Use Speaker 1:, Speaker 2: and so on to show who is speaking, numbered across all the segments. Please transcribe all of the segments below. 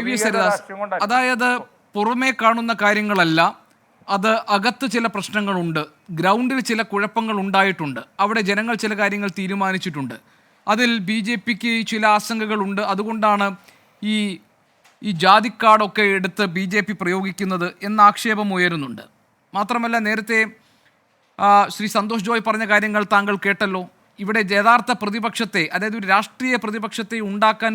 Speaker 1: V S Haridas, അതായത് പുറമേ കാണുന്ന കാര്യങ്ങളല്ല, അത് അകത്ത് ചില പ്രശ്നങ്ങളുണ്ട്, ഗ്രൗണ്ടിൽ ചില കുഴപ്പങ്ങൾ ഉണ്ടായിട്ടുണ്ട്, അവിടെ ജനങ്ങൾ ചില കാര്യങ്ങൾ തീരുമാനിച്ചിട്ടുണ്ട്, അതിൽ BJPക്ക് ചില ആശങ്കകളുണ്ട്, അതുകൊണ്ടാണ് ഈ ജാതിക്കാർഡൊക്കെ എടുത്ത് BJP പ്രയോഗിക്കുന്നത് എന്ന ആക്ഷേപം ഉയരുന്നുണ്ട്. മാത്രമല്ല, നേരത്തെ ശ്രീ സന്തോഷ് ജോയ് പറഞ്ഞ കാര്യങ്ങൾ താങ്കൾ കേട്ടല്ലോ. ഇവിടെ യഥാർത്ഥ പ്രതിപക്ഷത്തെ, അതായത് ഒരു രാഷ്ട്രീയ പ്രതിപക്ഷത്തെ ഉണ്ടാക്കാൻ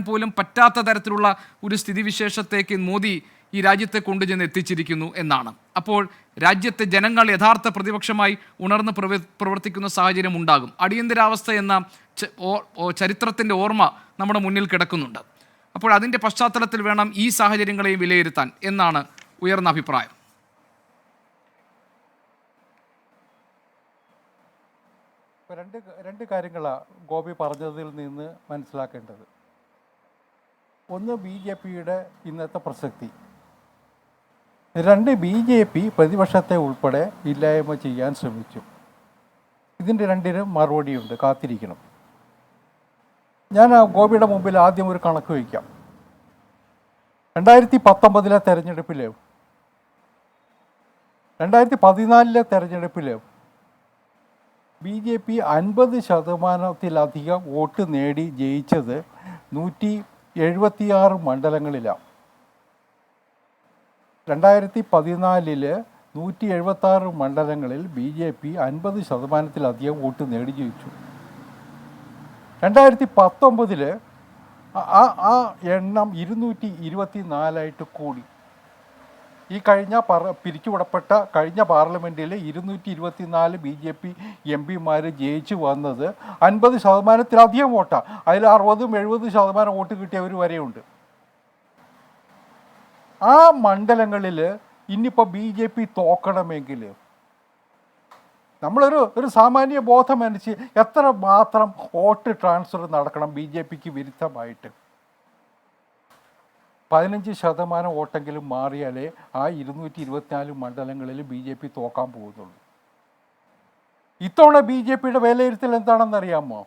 Speaker 1: പോലും പറ്റാത്ത തരത്തിലുള്ള ഒരു സ്ഥിതിവിശേഷത്തേക്ക് മോദി ഈ രാജ്യത്തെ കൊണ്ടുചെന്ന് എത്തിച്ചിരിക്കുന്നു എന്നാണ്. അപ്പോൾ രാജ്യത്തെ ജനങ്ങൾ യഥാർത്ഥ പ്രതിപക്ഷമായി ഉണർന്ന് പ്രവർത്തിക്കുന്ന സാഹചര്യം ഉണ്ടാകും. അടിയന്തരാവസ്ഥ എന്ന ചരിത്രത്തിൻ്റെ ഓർമ്മ നമ്മുടെ മുന്നിൽ കിടക്കുന്നുണ്ട്. അപ്പോൾ അതിൻ്റെ പശ്ചാത്തലത്തിൽ വേണം ഈ സാഹചര്യങ്ങളെയും വിലയിരുത്താൻ എന്നാണ് ഉയർന്ന അഭിപ്രായം.
Speaker 2: രണ്ട് കാര്യങ്ങളാണ് ഗോപി പറഞ്ഞതിൽ നിന്ന് മനസ്സിലാക്കേണ്ടത്. ഒന്ന്, BJPയുടെ ഇന്നത്തെ പ്രസക്തി. രണ്ട്, BJP പ്രതിപക്ഷത്തെ ഉൾപ്പെടെ ഇല്ലായ്മ ചെയ്യാൻ ശ്രമിച്ചു. ഇതിൻ്റെ രണ്ടിനും മറുപടിയുണ്ട്, കാത്തിരിക്കണം. ഞാൻ ഗോപിയുടെ മുമ്പിൽ ആദ്യം ഒരു കണക്ക് വയ്ക്കാം. 2019 തെരഞ്ഞെടുപ്പിൽ, 2014 തെരഞ്ഞെടുപ്പിൽ BJP 50%-ലധികം വോട്ട് നേടി ജയിച്ചത് 176 മണ്ഡലങ്ങളിലാണ്. 2014 176 മണ്ഡലങ്ങളിൽ BJP 50%-ലധികം വോട്ട് നേടി ജയിച്ചു. 2019 ആ എണ്ണം 224 കൂടി. ഈ പിരിച്ചുവിടപ്പെട്ട കഴിഞ്ഞ പാർലമെൻറ്റിൽ 224 BJP MP ജയിച്ചു വന്നത് 50%-ലധികം വോട്ടാണ്. അതിൽ 60-70% വോട്ട് കിട്ടിയവർ വരെയുണ്ട്. ആ മണ്ഡലങ്ങളിൽ ഇനിയിപ്പോൾ BJP തോക്കണമെങ്കിൽ നമ്മളൊരു സാമാന്യ ബോധമനുസരിച്ച് എത്ര മാത്രം വോട്ട് ട്രാൻസ്ഫർ നടക്കണം BJPക്ക് വിരുദ്ധമായിട്ട്? 15% വോട്ടെങ്കിലും മാറിയാലേ ആ 224 മണ്ഡലങ്ങളിൽ BJP തോക്കാൻ പോകുന്നുള്ളൂ. ഇത്തവണ BJPയുടെ വിലയിരുത്തൽ എന്താണെന്നറിയാമോ?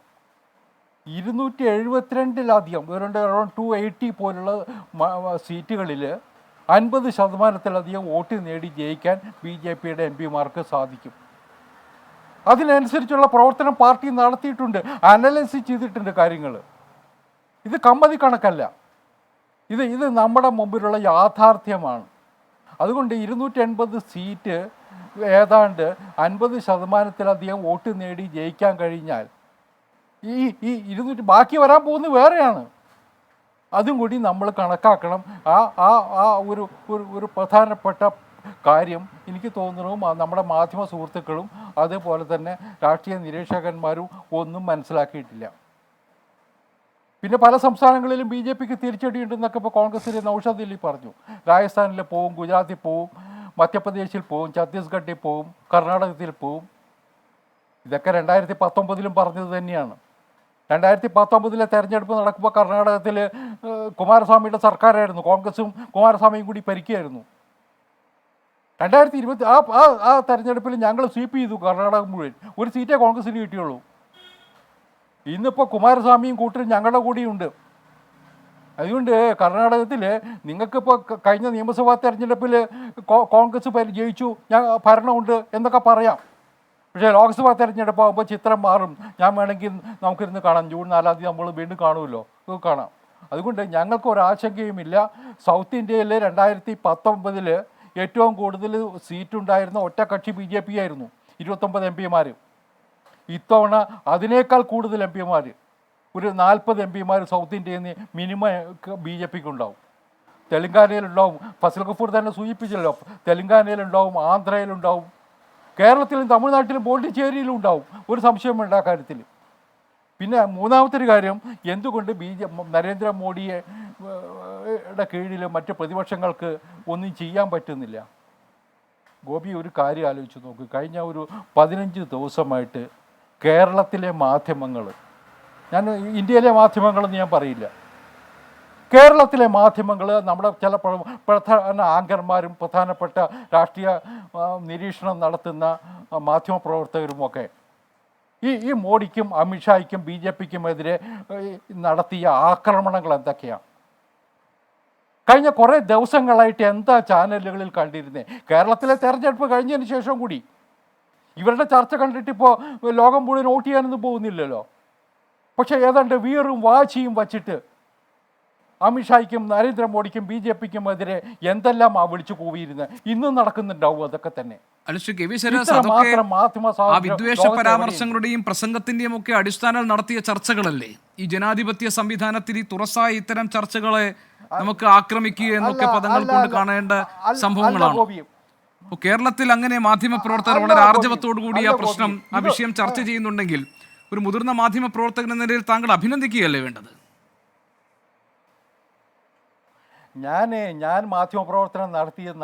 Speaker 2: 272-ലധികം, അറൗണ്ട് 280 പോലുള്ള സീറ്റുകളിൽ 50%-ലധികം വോട്ട് നേടി ജയിക്കാൻ BJPയുടെ MP സാധിക്കും. അതിനനുസരിച്ചുള്ള പ്രവർത്തനം പാർട്ടി നടത്തിയിട്ടുണ്ട്, അനലൈസ് ചെയ്തിട്ടുണ്ട് കാര്യങ്ങൾ. ഇത് കമ്മതി കണക്കല്ല, ഇത് നമ്മുടെ മുമ്പിലുള്ള യാഥാർത്ഥ്യമാണ്. അതുകൊണ്ട് 280 സീറ്റ് ഏതാണ്ട് 50%-ലധികം വോട്ട് നേടി ജയിക്കാൻ കഴിഞ്ഞാൽ ഈ 200 ബാക്കി വരാൻ പോകുന്നത് വേറെയാണ്. അതും കൂടി നമ്മൾ കണക്കാക്കണം. ആ ഒരു പ്രധാനപ്പെട്ട കാര്യം എനിക്ക് തോന്നുന്നു നമ്മുടെ മാധ്യമ സുഹൃത്തുക്കളും അതേപോലെ തന്നെ രാഷ്ട്രീയ നിരീക്ഷകന്മാരും ഒന്നും മനസ്സിലാക്കിയിട്ടില്ല. പിന്നെ പല സംസ്ഥാനങ്ങളിലും BJPക്ക് തിരിച്ചടിയുണ്ടെന്നൊക്കെ ഇപ്പോൾ കോൺഗ്രസിലെ നൗഷാദ് അലി പറഞ്ഞു. രാജസ്ഥാനിൽ പോവും, ഗുജറാത്തിൽ പോവും, മധ്യപ്രദേശിൽ പോവും, ഛത്തീസ്ഗഡിൽ പോവും, കർണാടകത്തിൽ പോവും. ഇതൊക്കെ 2019 പറഞ്ഞത് തന്നെയാണ്. 2019 തെരഞ്ഞെടുപ്പ് നടക്കുമ്പോൾ കർണാടകത്തിൽ കുമാരസ്വാമിയുടെ സർക്കാരായിരുന്നു, കോൺഗ്രസും കുമാരസ്വാമിയും കൂടി ഭരിക്കുകയായിരുന്നു. 2020 ആ തെരഞ്ഞെടുപ്പിൽ ഞങ്ങൾ സ്വീപ്പ് ചെയ്തു കർണാടകം മുഴുവൻ. ഒരു സീറ്റേ കോൺഗ്രസിന് കിട്ടിയുള്ളൂ. ഇന്നിപ്പോൾ കുമാരസ്വാമിയും കൂട്ടരും ഞങ്ങളുടെ കൂടിയുണ്ട്. അതുകൊണ്ട് കർണാടകത്തിൽ നിങ്ങൾക്കിപ്പോൾ കഴിഞ്ഞ നിയമസഭാ തെരഞ്ഞെടുപ്പിൽ കോൺഗ്രസ് ജയിച്ചു, ഭരണമുണ്ട് എന്നൊക്കെ പറയാം. പക്ഷേ ലോക്സഭാ തെരഞ്ഞെടുപ്പാകുമ്പോൾ ചിത്രം മാറും. ഞാൻ വേണമെങ്കിൽ നമുക്കിരുന്ന് കാണാം. ജൂൺ 4 നമ്മൾ വീണ്ടും കാണുമല്ലോ, കാണാം. അതുകൊണ്ട് ഞങ്ങൾക്കൊരാശങ്കയുമില്ല. സൗത്ത് ഇന്ത്യയിൽ 2019 ഏറ്റവും കൂടുതൽ സീറ്റുണ്ടായിരുന്ന ഒറ്റക്കക്ഷി BJP ആയിരുന്നു, 29 MP. ഇത്തവണ അതിനേക്കാൾ കൂടുതൽ MP, ഒരു 40 MP സൗത്ത് ഇന്ത്യയിൽ നിന്ന് മിനിമം BJPക്ക് ഉണ്ടാവും. തെലങ്കാനയിലുണ്ടാവും, ഫസൽ ഗഫൂർ തന്നെ സൂചിപ്പിച്ചല്ലോ. തെലങ്കാനയിലുണ്ടാവും, ആന്ധ്രയിലുണ്ടാവും, കേരളത്തിലും തമിഴ്നാട്ടിലും പോണ്ടിച്ചേരിയിലും ഉണ്ടാവും. ഒരു സംശയം വേണ്ട ആ കാര്യത്തിൽ. പിന്നെ മൂന്നാമത്തെ ഒരു കാര്യം, എന്തുകൊണ്ട് നരേന്ദ്രമോദിയുടെ കീഴിൽ മറ്റ് പ്രതിപക്ഷങ്ങൾക്ക് ഒന്നും ചെയ്യാൻ പറ്റുന്നില്ല? ഗോപി, ഒരു കാര്യം ആലോചിച്ച് നോക്ക്. കഴിഞ്ഞ ഒരു 15 ദിവസമായിട്ട് കേരളത്തിലെ മാധ്യമങ്ങൾ, ഞാൻ ഇന്ത്യയിലെ മാധ്യമങ്ങളെന്ന് ഞാൻ പറയില്ല, കേരളത്തിലെ മാധ്യമങ്ങൾ, നമ്മുടെ ചില പ്രധാന ആങ്കർമാരും പ്രധാനപ്പെട്ട രാഷ്ട്രീയ നിരീക്ഷണം നടത്തുന്ന മാധ്യമപ്രവർത്തകരുമൊക്കെ ഈ മോഡിക്കും അമിത്ഷായ്ക്കും BJPക്കും എതിരെ നടത്തിയ ആക്രമണങ്ങൾ എന്തൊക്കെയാണ്? കഴിഞ്ഞ കുറേ ദിവസങ്ങളായിട്ട് എന്താ ചാനലുകളിൽ കണ്ടിരുന്നത്? കേരളത്തിലെ തെരഞ്ഞെടുപ്പ് കഴിഞ്ഞതിന് ശേഷം കൂടി ഇവരുടെ ചർച്ച കണ്ടിട്ടിപ്പോൾ ലോകം മുഴുവൻ വോട്ട് ചെയ്യാനൊന്നും പോകുന്നില്ലല്ലോ. പക്ഷേ ഏതാണ്ട് വീറും വാശിയും വച്ചിട്ട് അമിത്ഷായ്ക്കും നരേന്ദ്രമോദിക്കും BJPക്കും എതിരെ എന്തെല്ലാം വിളിച്ചു കൂവിയിരുന്നത് ഇന്നും നടക്കുന്നുണ്ടാവും. അതൊക്കെ തന്നെ
Speaker 1: ആ വിദ്വേഷ പരാമർശങ്ങളുടെയും പ്രസംഗത്തിന്റെയും ഒക്കെ അടിസ്ഥാനത്തിൽ നടത്തിയ ചർച്ചകളല്ലേ ഈ ജനാധിപത്യ സംവിധാനത്തിൽ ഈ തുറസായ ഇത്തരം ചർച്ചകളെ നമുക്ക് ആക്രമിക്കുക എന്നൊക്കെ പദങ്ങൾ കൊണ്ട് കാണേണ്ട സംഭവങ്ങളാണ്. കേരളത്തിൽ അങ്ങനെ മാധ്യമ പ്രവർത്തകർ വളരെ ആർജവത്തോടു കൂടി ആ പ്രശ്നം ആ വിഷയം ചർച്ച ചെയ്യുന്നുണ്ടെങ്കിൽ ഒരു മുതിർന്ന മാധ്യമ പ്രവർത്തകൻ എന്ന നിലയിൽ താങ്കൾ അഭിനന്ദിക്കുകയല്ലേ വേണ്ടത്?
Speaker 2: ഞാൻ മാധ്യമപ്രവർത്തനം നടത്തിയിരുന്ന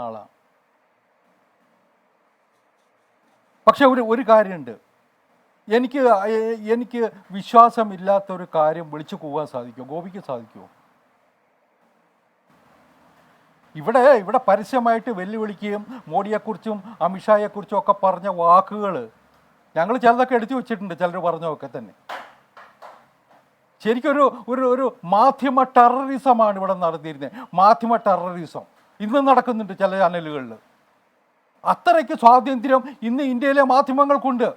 Speaker 2: ആളാണ്. പക്ഷെ ഒരു കാര്യമുണ്ട്, എനിക്ക് വിശ്വാസമില്ലാത്തൊരു കാര്യം വിളിച്ചു കൂവാൻ സാധിക്കുമോ? ഗോപിക്ക് സാധിക്കുമോ? ഇവിടെ പരസ്യമായിട്ട് വെല്ലുവിളിക്കുകയും മോഡിയെക്കുറിച്ചും അമിത്ഷായെക്കുറിച്ചും ഒക്കെ പറഞ്ഞ വാക്കുകൾ ഞങ്ങൾ ചിലതൊക്കെ എടുത്തു വെച്ചിട്ടുണ്ട്, ചിലർ പറഞ്ഞതൊക്കെ തന്നെ. ശരിക്കൊരു ഒരു മാധ്യമ ടെററിസമാണ് ഇവിടെ നടത്തിയിരുന്നത്. മാധ്യമ ടെററിസം ഇന്നും നടക്കുന്നുണ്ട് ചില ചാനലുകളിൽ. അത്രയ്ക്ക് സ്വാതന്ത്ര്യം ഇന്ന് ഇന്ത്യയിലെ മാധ്യമങ്ങൾക്കുണ്ട്.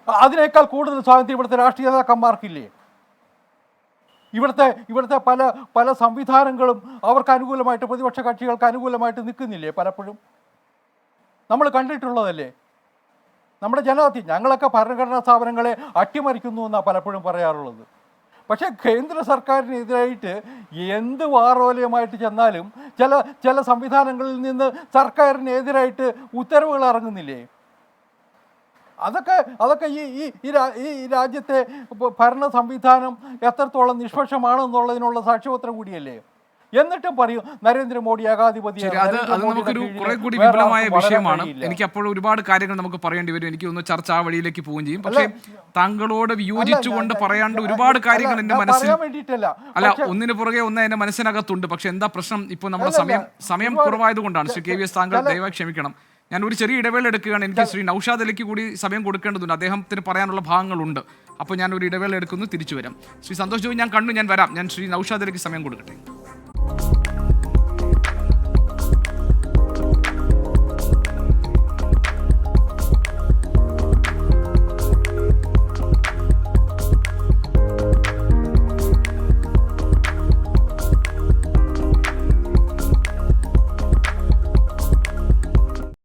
Speaker 2: അതിനേക്കാൾ കൂടുതൽ സ്വാതന്ത്ര്യം ഇവിടുത്തെ രാഷ്ട്രീയ നേതാക്കന്മാർക്കില്ലേ? ഇവിടുത്തെ പല സംവിധാനങ്ങളും അവർക്ക് അനുകൂലമായിട്ട്, പ്രതിപക്ഷ കക്ഷികൾക്ക് അനുകൂലമായിട്ട് നിൽക്കുന്നില്ലേ? പലപ്പോഴും നമ്മൾ കണ്ടിട്ടുള്ളതല്ലേ. നമ്മുടെ ജനാധിപത്യം, ഞങ്ങളൊക്കെ ഭരണഘടനാ സ്ഥാപനങ്ങളെ അട്ടിമറിക്കുന്നു എന്നാണ് പലപ്പോഴും പറയാറുള്ളത്. പക്ഷേ കേന്ദ്ര സർക്കാരിനെതിരായിട്ട് എന്ത് വാറോലയമായിട്ട് ചെന്നാലും ചില സംവിധാനങ്ങളിൽ നിന്ന് സർക്കാരിനെതിരായിട്ട് ഉത്തരവുകൾ ഇറങ്ങുന്നില്ലേ? അതൊക്കെ ഈ രാജ്യത്തെ ഭരണ സംവിധാനം എത്രത്തോളം നിഷ്പക്ഷമാണെന്നുള്ളതിനുള്ള സാക്ഷ്യപത്രം കൂടിയല്ലേ? എന്നിട്ടും പറയും നരേന്ദ്രമോദി ഏകാധിപതി.
Speaker 1: അത് നമുക്കൊരു കുറെ കൂടി വിപുലമായ വിഷയമാണ്. എനിക്ക് അപ്പോൾ ഒരുപാട് കാര്യങ്ങൾ നമുക്ക് പറയേണ്ടി വരും. എനിക്ക് ഒന്ന് ചർച്ച ആ വഴിയിലേക്ക് പോവുകയും ചെയ്യും. പക്ഷേ താങ്കളോട് വിയോജിച്ചുകൊണ്ട് പറയാണ്ട് ഒരുപാട് കാര്യങ്ങൾ എന്റെ മനസ്സിൽ അല്ല ഒന്നിനു പുറകെ ഒന്ന് എന്റെ മനസ്സിനകത്തുണ്ട്. പക്ഷെ എന്താ പ്രശ്നം, ഇപ്പോൾ നമ്മുടെ സമയം കുറവായതുകൊണ്ടാണ്. ശ്രീ KVS താങ്കൾ ദയവായി ക്ഷമിക്കണം. ഞാൻ ഒരു ചെറിയ ഇടവേള എടുക്കുകയാണ്. എനിക്ക് ശ്രീ നൗഷാദ് അലിക്ക് കൂടി സമയം കൊടുക്കേണ്ടതുണ്ട്. അദ്ദേഹത്തിന് പറയാനുള്ള ഭാഗങ്ങളുണ്ട്. അപ്പോൾ ഞാൻ ഒരു ഇടവേള എടുക്കുന്നു, തിരിച്ചു വരാം. ശ്രീ സന്തോഷ് ജോയി ഞാൻ കണ്ടു, ഞാൻ വരാം. ഞാൻ ശ്രീ നൗഷാദ് അലിക്ക് സമയം കൊടുക്കട്ടെ.